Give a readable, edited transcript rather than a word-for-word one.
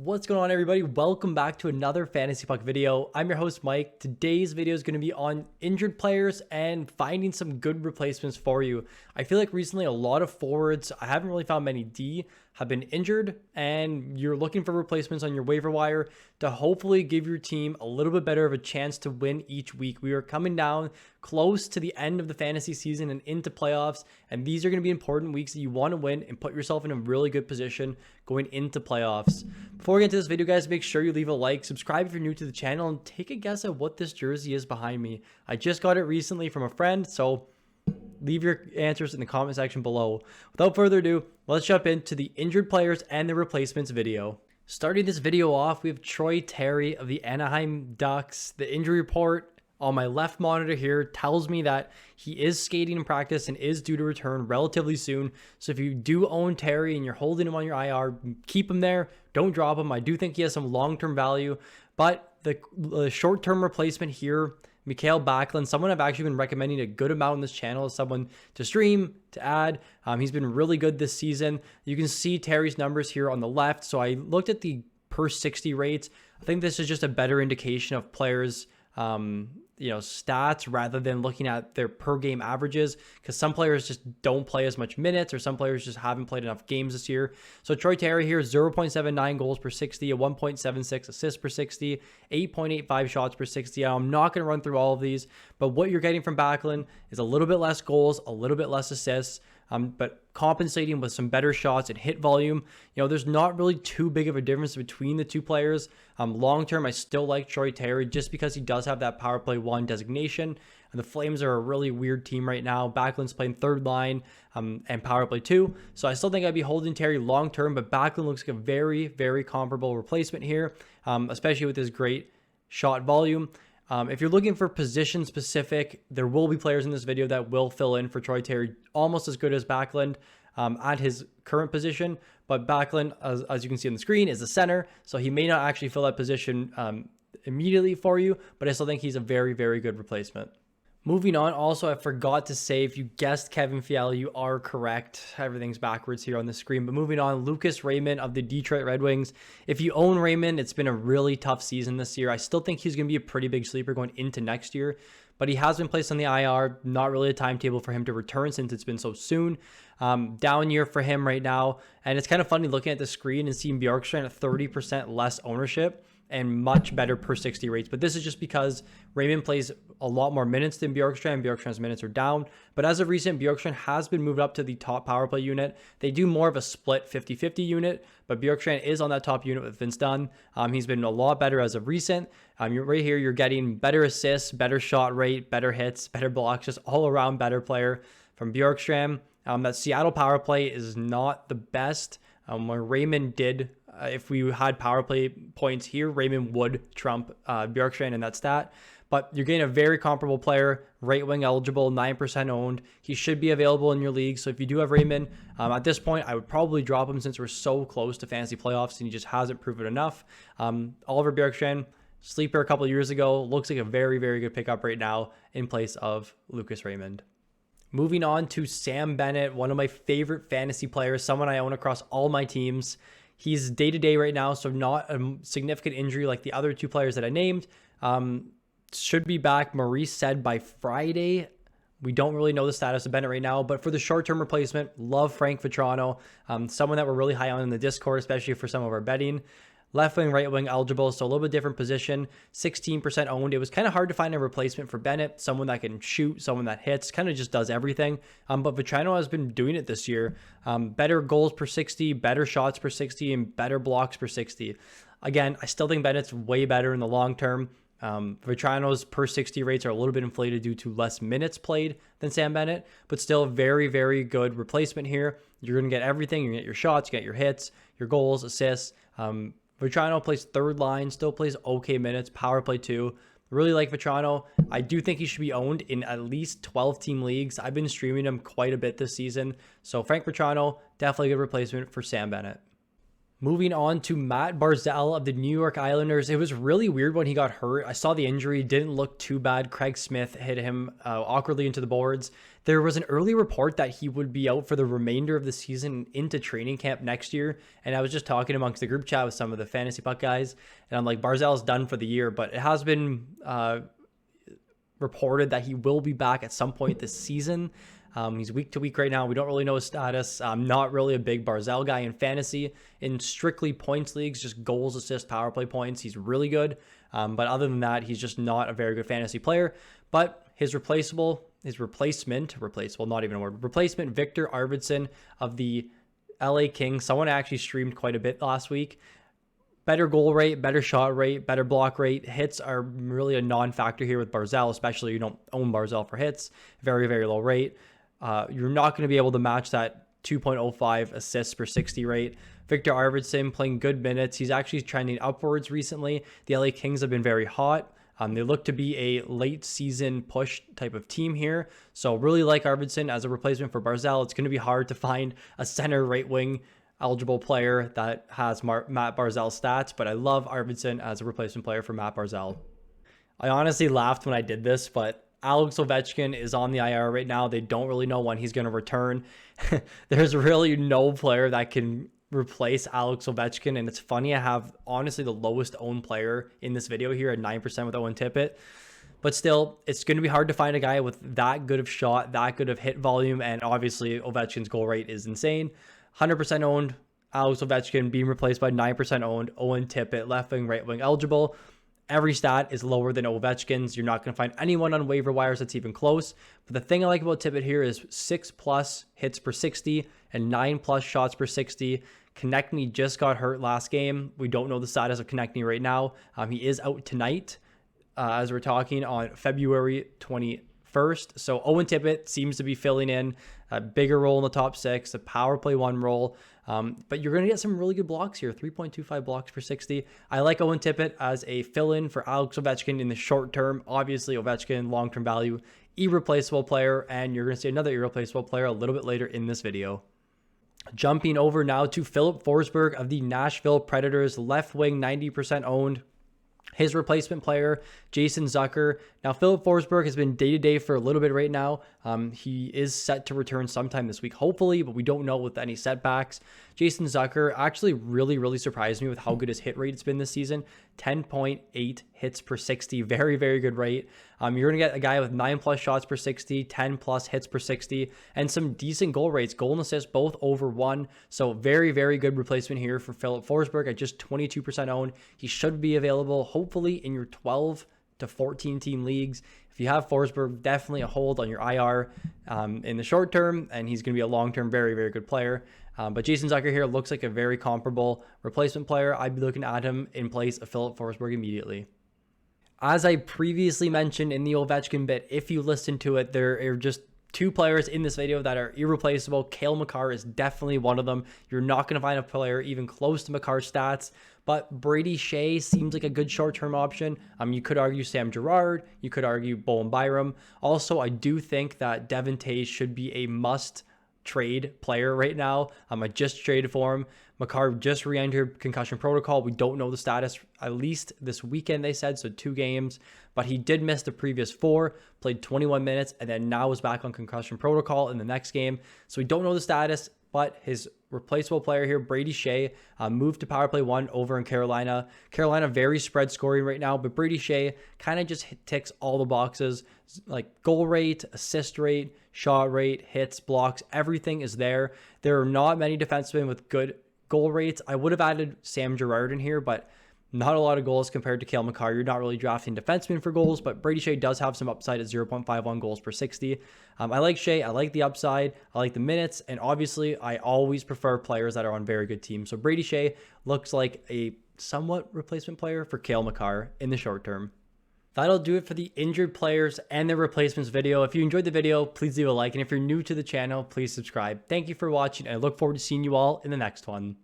What's going on, everybody? Welcome back to another Fantasy Puck video. I'm your host, Mike. Today's video is going to be on injured players and finding some good replacements for you. I feel like recently a lot of forwards, I haven't really found many D, have been injured, and you're looking for replacements on your waiver wire to hopefully give your team a little bit better of a chance to win each week. We are coming down close to the end of the fantasy season and into playoffs, and these are going to be important weeks that you want to win and put yourself in a really good position going into playoffs. Before we get into this video, guys, make sure you leave a like, subscribe if you're new to the channel, and take a guess at what this jersey is behind me. I just got it recently from a friend, so leave your answers in the comment section below. Without further ado, let's jump into the injured players and the replacements video. Starting this video off, we have Troy Terry of the Anaheim Ducks. The injury report on my left monitor here tells me that he is skating in practice and is due to return relatively soon. So if you do own Terry and you're holding him on your IR, keep him there. Don't drop him. I do think he has some long-term value, but the short-term replacement here, Cale Makar, someone I've actually been recommending a good amount on this channel as someone to stream, to add. He's been really good this season. You can see Terry's numbers here on the left. So I looked at the per 60 rates. I think this is just a better indication of players' stats rather than looking at their per game averages, because some players just don't play as much minutes or some players just haven't played enough games this year. So Troy Terry here, 0.79 goals per 60, a 1.76 assists per 60, 8.85 shots per 60. I'm not going to run through all of these, but what you're getting from Backlund is a little bit less goals, a little bit less assists, but compensating with some better shots and hit volume. There's not really too big of a difference between the two players. Long term, I still like Troy Terry just because he does have that power play 1 designation. And the Flames are a really weird team right now. Backlund's playing third line and power play 2. So I still think I'd be holding Terry long term, but Backlund looks like a very, very comparable replacement here, especially with his great shot volume. If you're looking for position specific, there will be players in this video that will fill in for Troy Terry almost as good as Backlund at his current position. But Backlund, as you can see on the screen, is a center, so he may not actually fill that position immediately for you, but I still think he's a very, very good replacement. Moving on, also, I forgot to say, if you guessed Kevin Fiala, you are correct. Everything's backwards here on the screen. But moving on, Lucas Raymond of the Detroit Red Wings. If you own Raymond, it's been a really tough season this year. I still think he's going to be a pretty big sleeper going into next year, but he has been placed on the IR. Not really a timetable for him to return since it's been so soon. Down year for him right now. And it's kind of funny looking at the screen and seeing Bjorkstrand at 30% less ownership and much better per 60 rates. But this is just because Raymond plays a lot more minutes than Bjorkstrand. Bjorkstrand's minutes are down. But as of recent, Bjorkstrand has been moved up to the top power play unit. They do more of a split 50-50 unit, but Bjorkstrand is on that top unit with Vince Dunn. He's been a lot better as of recent. Right here, you're getting better assists, better shot rate, better hits, better blocks, just all around better player from Bjorkstrand. That Seattle power play is not the best. Where Raymond did, if we had power play points here, Raymond would trump Bjorkstrand in that stat. But you're getting a very comparable player, right wing eligible, 9% owned. He should be available in your league. So if you do have Raymond, at this point, I would probably drop him since we're so close to fantasy playoffs and he just hasn't proven enough. Oliver Bjorkstrand, sleeper a couple years ago, looks like a very, very good pickup right now in place of Lucas Raymond. Moving on to Sam Bennett, one of my favorite fantasy players, someone I own across all my teams. He's day-to-day right now, so not a significant injury like the other two players that I named. Should be back, Maurice said, by Friday. We don't really know the status of Bennett right now, but for the short-term replacement, love Frank Vatrano, someone that we're really high on in the Discord, especially for some of our betting. Left wing, right wing eligible, so a little bit different position, 16% owned. It was kind of hard to find a replacement for Bennett, someone that can shoot, someone that hits, kind of just does everything. But Vatrano has been doing it this year. Better goals per 60, better shots per 60, and better blocks per 60. Again, I still think Bennett's way better in the long term. Vatrano's per 60 rates are a little bit inflated due to less minutes played than Sam Bennett, but still very, very good replacement here. You're going to get everything. You're going to get your shots, you get your hits, your goals, assists. Vatrano plays third line, still plays okay minutes, power play 2. Really like Vatrano. I do think he should be owned in at least 12-team leagues. I've been streaming him quite a bit this season. So Frank Vatrano, definitely a good replacement for Sam Bennett. Moving on to Matt Barzal of the New York Islanders. It was really weird when he got hurt. I saw the injury, didn't look too bad. Craig Smith hit him awkwardly into the boards. There was an early report that he would be out for the remainder of the season into training camp next year. And I was just talking amongst the group chat with some of the Fantasy Puck guys. And I'm like, Barzal's done for the year. But it has been reported that he will be back at some point this season. He's week to week right now. We don't really know his status. I'm not really a big Barzal guy in fantasy. In strictly points leagues, just goals, assists, power play points, he's really good. But other than that, he's just not a very good fantasy player. But his replacement, not even a word, replacement, Victor Arvidsson of the LA Kings. Someone actually streamed quite a bit last week. Better goal rate, better shot rate, better block rate. Hits are really a non-factor here with Barzal, especially you don't own Barzal for hits. Very, very low rate. You're not going to be able to match that 2.05 assists per 60 rate. Victor Arvidsson playing good minutes. He's actually trending upwards recently. The LA Kings have been very hot. They look to be a late season push type of team here. So really like Arvidsson as a replacement for Barzal. It's going to be hard to find a center right wing eligible player that has Matt Barzal stats, but I love Arvidsson as a replacement player for Matt Barzal. I honestly laughed when I did this, but Alex Ovechkin is on the IR right now. They don't really know when he's going to return. There's really no player that can replace Alex Ovechkin. And it's funny, I have honestly the lowest owned player in this video here at 9% with Owen Tippett. But still, it's going to be hard to find a guy with that good of shot, that good of hit volume. And obviously, Ovechkin's goal rate is insane. 100% owned, Alex Ovechkin being replaced by 9% owned Owen Tippett, left wing, right wing eligible. Every stat is lower than Ovechkin's. You're not going to find anyone on waiver wires that's even close. But the thing I like about Tippett here is 6+ hits per 60 and 9+ shots per 60. Konechny just got hurt last game. We don't know the status of Konechny right now. He is out tonight as we're talking on February 21st. So Owen Tippett seems to be filling in a bigger role in the top 6, a power play 1 role. But you're going to get some really good blocks here, 3.25 blocks per 60. I like Owen Tippett as a fill-in for Alex Ovechkin in the short term. Obviously, Ovechkin, long-term value, irreplaceable player, and you're going to see another irreplaceable player a little bit later in this video. Jumping over now to Filip Forsberg of the Nashville Predators, left wing, 90% owned. His replacement player, Jason Zucker. Now, Filip Forsberg has been day-to-day for a little bit right now. He is set to return sometime this week, hopefully, but we don't know with any setbacks. Jason Zucker actually really surprised me with how good his hit rate has been this season. 10.8 hits per 60. Very, very good rate. You're going to get a guy with 9+ shots per 60, 10+ hits per 60, and some decent goal rates. Goal and assists, both over 1. So very, very good replacement here for Filip Forsberg at just 22% owned. He should be available, hopefully, in your 12 to 14 team leagues. If you have Forsberg, definitely a hold on your IR in the short term, and he's going to be a long-term, very, very good player. But Jason Zucker here looks like a very comparable replacement player. I'd be looking at him in place of Filip Forsberg immediately. As I previously mentioned in the Ovechkin bit, if you listen to it, there are just 2 players in this video that are irreplaceable. Cale Makar is definitely one of them. You're not going to find a player even close to Makar's stats, but Brady Shea seems like a good short-term option. You could argue Sam Girard. You could argue Bowen Byram. Also, I do think that Devon Toews should be a must-trade player right now. I just traded for him. Makar just re-entered concussion protocol. We don't know the status, at least this weekend they said, so 2 games. But he did miss the previous 4, played 21 minutes, and then now is back on concussion protocol in the next game. So we don't know the status, but his replaceable player here, Brady Shea, moved to power play 1 over in Carolina. Carolina very spread scoring right now, but Brady Shea kind of just ticks all the boxes, like goal rate, assist rate, shot rate, hits, blocks, everything is there. There are not many defensemen with good goal rates. I would have added Sam Girard in here, but not a lot of goals compared to Cale Makar. You're not really drafting defensemen for goals, but Brady Shea does have some upside at 0.51 goals per 60. I like Shea. I like the upside. I like the minutes. And obviously, I always prefer players that are on very good teams. So Brady Shea looks like a somewhat replacement player for Cale Makar in the short term. That'll do it for the injured players and their replacements video. If you enjoyed the video, please leave a like. And if you're new to the channel, please subscribe. Thank you for watching. I look forward to seeing you all in the next one.